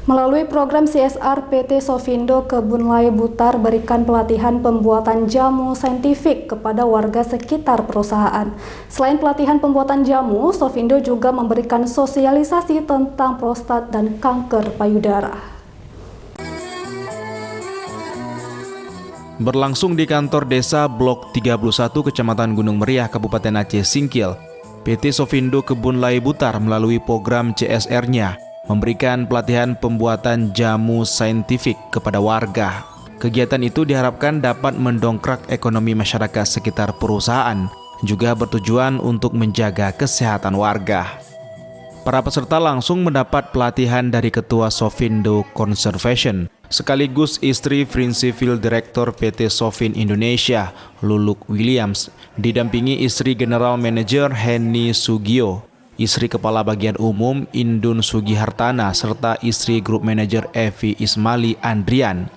Melalui program CSR, PT Sofindo Kebun Laya Butar berikan pelatihan pembuatan jamu saintifik kepada warga sekitar perusahaan. Selain pelatihan pembuatan jamu, Sofindo juga memberikan sosialisasi tentang prostat dan kanker payudara. Berlangsung di kantor desa Blok 31 Kecamatan Gunung Meriah, Kabupaten Aceh Singkil, PT Sofindo Kebun Laya Butar melalui program CSR-nya memberikan pelatihan pembuatan jamu saintifik kepada warga. Kegiatan itu diharapkan dapat mendongkrak ekonomi masyarakat sekitar perusahaan, juga bertujuan untuk menjaga kesehatan warga. Para peserta langsung mendapat pelatihan dari Ketua Sofindo Conservation, sekaligus istri Principal Director PT Sofin Indonesia, Luluk Williams, didampingi istri General Manager Henny Sugio, istri Kepala Bagian Umum Indun Sugihartana, serta istri Grup Manager Evi Ismali Andrian.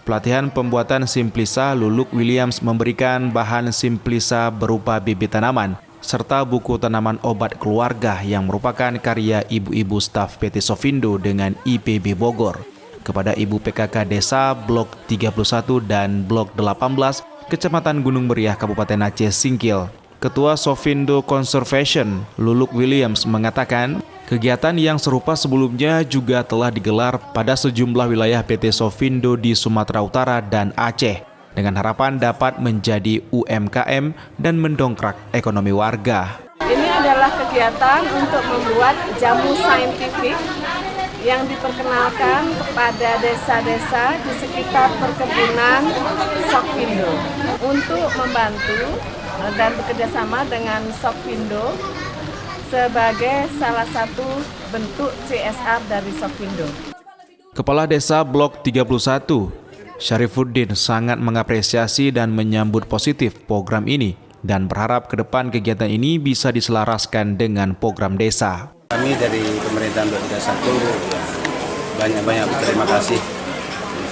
Pelatihan pembuatan Simplisa, Luluk Williams memberikan bahan Simplisa berupa bibit tanaman, serta buku tanaman obat keluarga yang merupakan karya ibu-ibu staf PT Sofindo dengan IPB Bogor kepada Ibu PKK Desa Blok 31 dan Blok 18 Kecamatan Gunung Meriah, Kabupaten Aceh Singkil. Ketua Sofindo Conservation, Luluk Williams, mengatakan kegiatan yang serupa sebelumnya juga telah digelar pada sejumlah wilayah PT Sofindo di Sumatera Utara dan Aceh, dengan harapan dapat menjadi UMKM dan mendongkrak ekonomi warga. Ini adalah kegiatan untuk membuat jamu saintifik yang diperkenalkan kepada desa-desa di sekitar perkebunan Sofindo untuk membantu dan bekerjasama dengan Sofindo sebagai salah satu bentuk CSR dari Sofindo. Kepala Desa Blok 31, Syarifuddin, sangat mengapresiasi dan menyambut positif program ini dan berharap ke depan kegiatan ini bisa diselaraskan dengan program desa. Kami dari pemerintahan Blok 31 banyak-banyak berterima kasih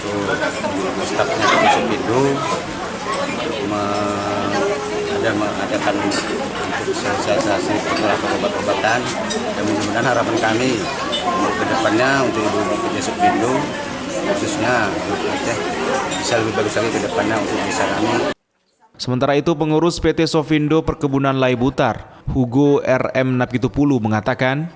untuk stafnya PT Sofindo mengadakan untuk sosialisasi penerapan obat-obatan, dan mudah-mudahan harapan kami untuk kedepannya untuk ibu-ibu PT Sofindo khususnya Aceh bisa lebih bagus lagi ke depannya untuk desa kami. Sementara itu, pengurus PT Sofindo Perkebunan Laya Butar, Hugo RM Napitupulu, mengatakan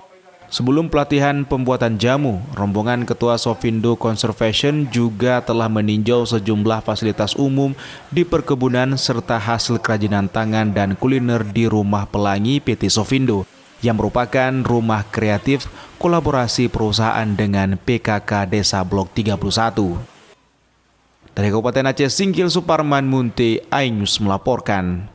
sebelum pelatihan pembuatan jamu, rombongan Ketua Sofindo Conservation juga telah meninjau sejumlah fasilitas umum di perkebunan serta hasil kerajinan tangan dan kuliner di Rumah Pelangi PT Sofindo, yang merupakan rumah kreatif kolaborasi perusahaan dengan PKK Desa Blok 31. Dari Kabupaten Aceh Singkil, Suparman Munte, iNews melaporkan.